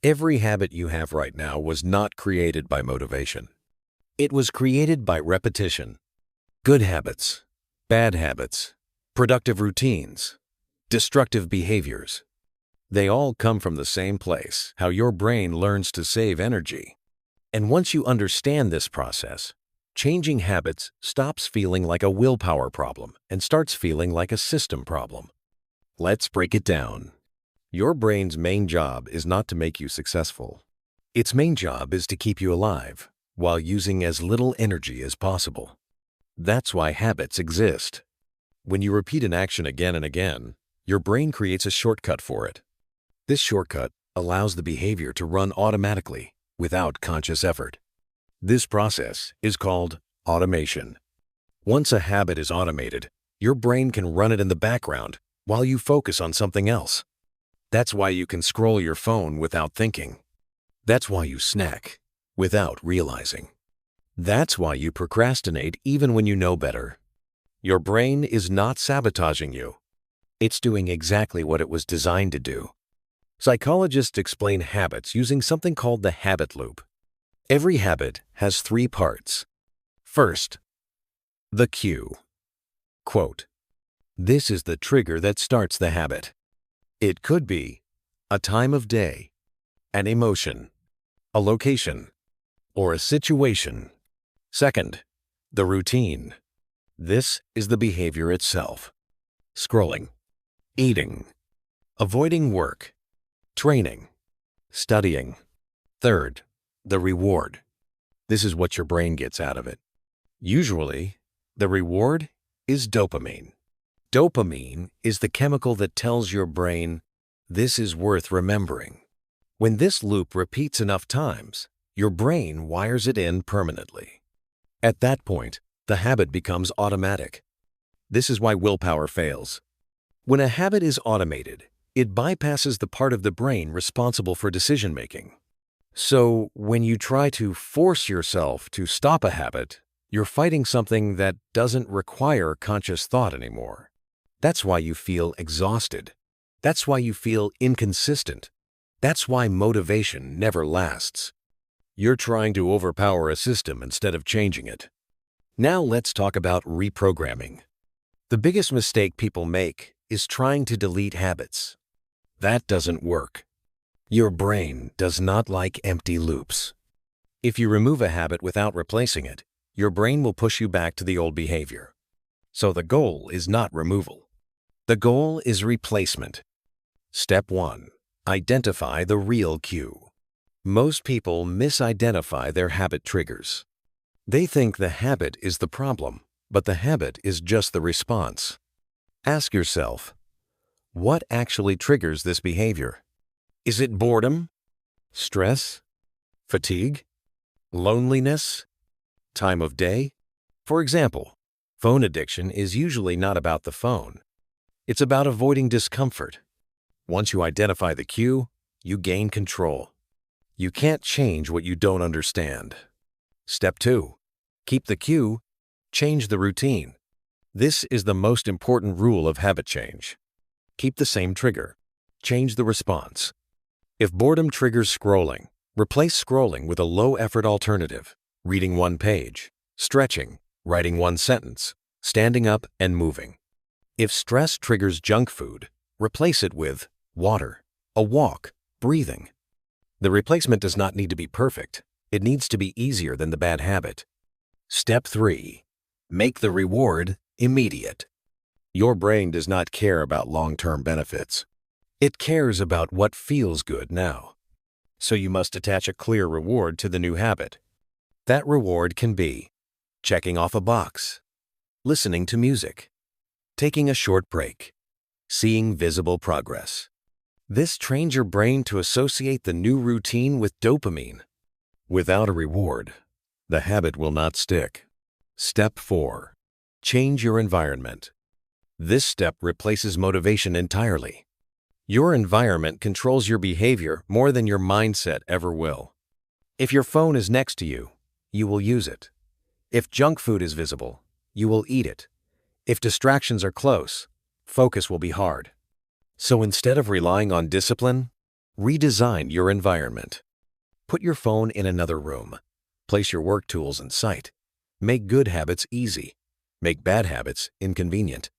Every habit you have right now was not created by motivation. It was created by repetition. Good habits, bad habits, productive routines, destructive behaviors. They all come from the same place, how your brain learns to save energy. And once you understand this process, changing habits stops feeling like a willpower problem and starts feeling like a system problem. Let's break it down. Your brain's main job is not to make you successful. Its main job is to keep you alive while using as little energy as possible. That's why habits exist. When you repeat an action again and again, your brain creates a shortcut for it. This shortcut allows the behavior to run automatically without conscious effort. This process is called automation. Once a habit is automated, your brain can run it in the background while you focus on something else. That's why you can scroll your phone without thinking. That's why you snack without realizing. That's why you procrastinate even when you know better. Your brain is not sabotaging you. It's doing exactly what it was designed to do. Psychologists explain habits using something called the habit loop. Every habit has 3 parts. First, the cue. Quote, "This is the trigger that starts the habit." It could be a time of day, an emotion, a location, or a situation. Second, the routine. This is the behavior itself. Scrolling, eating, avoiding work, training, studying. Third, the reward. This is what your brain gets out of it. Usually, the reward is dopamine. Dopamine is the chemical that tells your brain, this is worth remembering. When this loop repeats enough times, your brain wires it in permanently. At that point, the habit becomes automatic. This is why willpower fails. When a habit is automated, it bypasses the part of the brain responsible for decision-making. So, when you try to force yourself to stop a habit, you're fighting something that doesn't require conscious thought anymore. That's why you feel exhausted. That's why you feel inconsistent. That's why motivation never lasts. You're trying to overpower a system instead of changing it. Now let's talk about reprogramming. The biggest mistake people make is trying to delete habits. That doesn't work. Your brain does not like empty loops. If you remove a habit without replacing it, your brain will push you back to the old behavior. So the goal is not removal. The goal is replacement. Step 1. Identify the real cue. Most people misidentify their habit triggers. They think the habit is the problem, but the habit is just the response. Ask yourself, what actually triggers this behavior? Is it boredom? Stress? Fatigue? Loneliness? Time of day? For example, phone addiction is usually not about the phone. It's about avoiding discomfort. Once you identify the cue, you gain control. You can't change what you don't understand. Step 2. Keep the cue, change the routine. This is the most important rule of habit change. Keep the same trigger. Change the response. If boredom triggers scrolling, replace scrolling with a low-effort alternative, reading 1 page, stretching, writing 1 sentence, standing up and moving. If stress triggers junk food, replace it with water, a walk, breathing. The replacement does not need to be perfect. It needs to be easier than the bad habit. Step 3. Make the reward immediate. Your brain does not care about long-term benefits. It cares about what feels good now. So you must attach a clear reward to the new habit. That reward can be checking off a box, listening to music, taking a short break, seeing visible progress. This trains your brain to associate the new routine with dopamine. Without a reward, the habit will not stick. Step 4. Change your environment. This step replaces motivation entirely. Your environment controls your behavior more than your mindset ever will. If your phone is next to you, you will use it. If junk food is visible, you will eat it. If distractions are close, focus will be hard. So instead of relying on discipline, Redesign your environment. Put your phone in another room. Place your work tools in sight. Make good habits easy. Make bad habits inconvenient.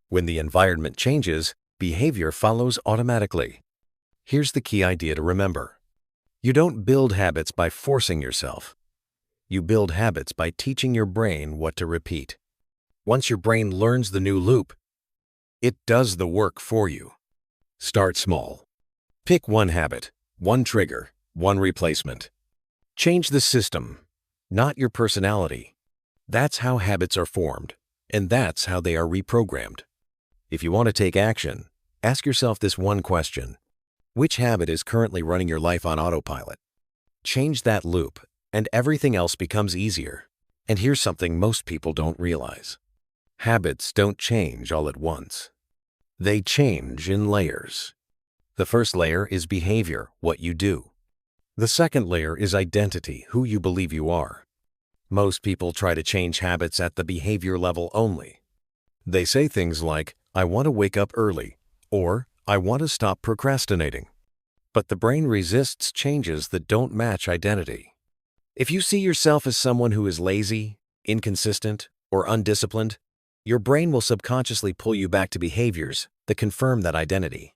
When the environment changes, behavior follows automatically. Here's the key idea to remember. You don't build habits by forcing yourself. You build habits by teaching your brain what to repeat. Once your brain learns the new loop, it does the work for you. Start small. Pick one habit, one trigger, one replacement. Change the system, not your personality. That's how habits are formed, and that's how they are reprogrammed. If you want to take action, ask yourself this one question. Which habit is currently running your life on autopilot? Change that loop, and everything else becomes easier. And here's something most people don't realize. Habits don't change all at once. They change in layers. The first layer is behavior, what you do. The second layer is identity, who you believe you are. Most people try to change habits at the behavior level only. They say things like, I want to wake up early, or I want to stop procrastinating. But the brain resists changes that don't match identity. If you see yourself as someone who is lazy, inconsistent, or undisciplined, your brain will subconsciously pull you back to behaviors that confirm that identity.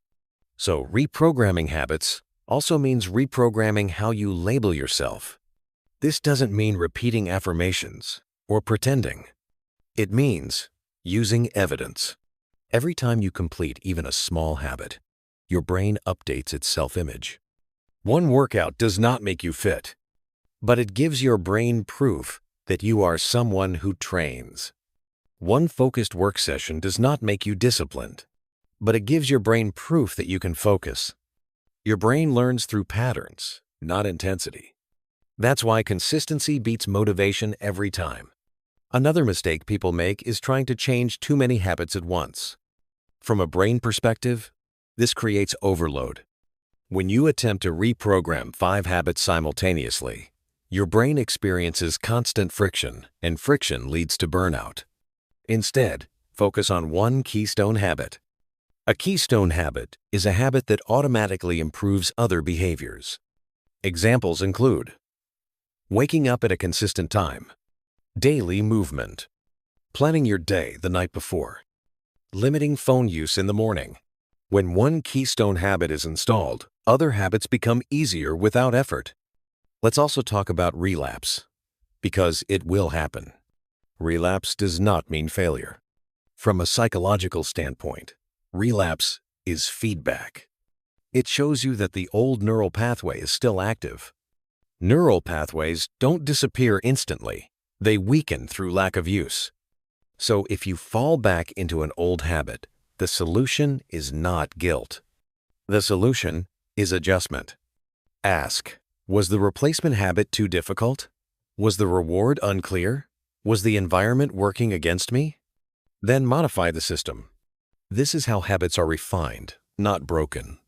So reprogramming habits also means reprogramming how you label yourself. This doesn't mean repeating affirmations or pretending. It means using evidence. Every time you complete even a small habit, your brain updates its self-image. One workout does not make you fit, but it gives your brain proof that you are someone who trains. One focused work session does not make you disciplined, but it gives your brain proof that you can focus. Your brain learns through patterns, not intensity. That's why consistency beats motivation every time. Another mistake people make is trying to change too many habits at once. From a brain perspective, this creates overload. When you attempt to reprogram 5 habits simultaneously, your brain experiences constant friction, and friction leads to burnout. Instead, focus on one keystone habit. A keystone habit is a habit that automatically improves other behaviors. Examples include waking up at a consistent time, daily movement, planning your day the night before, limiting phone use in the morning. When one keystone habit is installed, other habits become easier without effort. Let's also talk about relapse, because it will happen. Relapse does not mean failure. From a psychological standpoint, relapse is feedback. It shows you that the old neural pathway is still active. Neural pathways don't disappear instantly. They weaken through lack of use. So if you fall back into an old habit, the solution is not guilt. The solution is adjustment. Ask, was the replacement habit too difficult? Was the reward unclear? Was the environment working against me? Then modify the system. This is how habits are refined, not broken.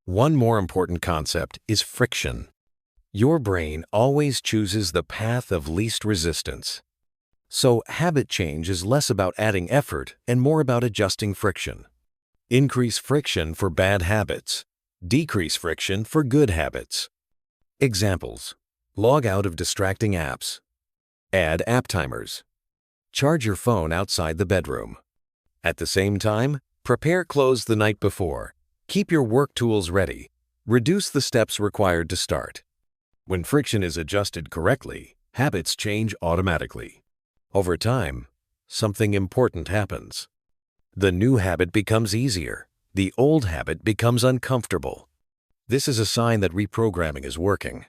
One more important concept is friction. Your brain always chooses the path of least resistance. So habit change is less about adding effort and more about adjusting friction. Increase friction for bad habits. Decrease friction for good habits. Examples: log out of distracting apps. Add app timers. Charge your phone outside the bedroom. At the same time, prepare clothes the night before. Keep your work tools ready. Reduce the steps required to start. When friction is adjusted correctly, habits change automatically. Over time, something important happens. The new habit becomes easier. The old habit becomes uncomfortable. This is a sign that reprogramming is working.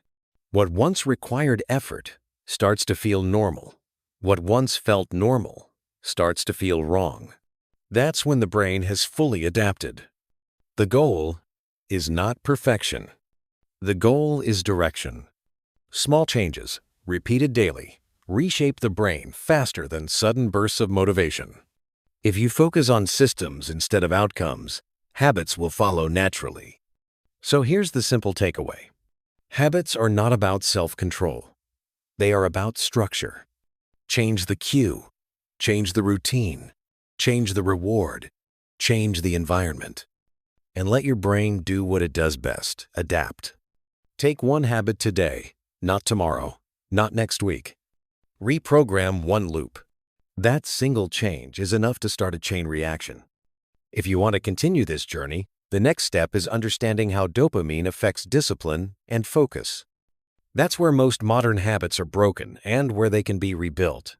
What once required effort starts to feel normal. What once felt normal starts to feel wrong. That's when the brain has fully adapted. The goal is not perfection. The goal is direction. Small changes, repeated daily, reshape the brain faster than sudden bursts of motivation. If you focus on systems instead of outcomes, habits will follow naturally. So here's the simple takeaway. Habits are not about self-control. They are about structure. Change the cue. Change the routine. Change the reward. Change the environment. and let your brain do what it does best, adapt. Take one habit today, not tomorrow, not next week. Reprogram one loop. That single change is enough to start a chain reaction. If you want to continue this journey, the next step is understanding how dopamine affects discipline and focus. That's where most modern habits are broken and where they can be rebuilt.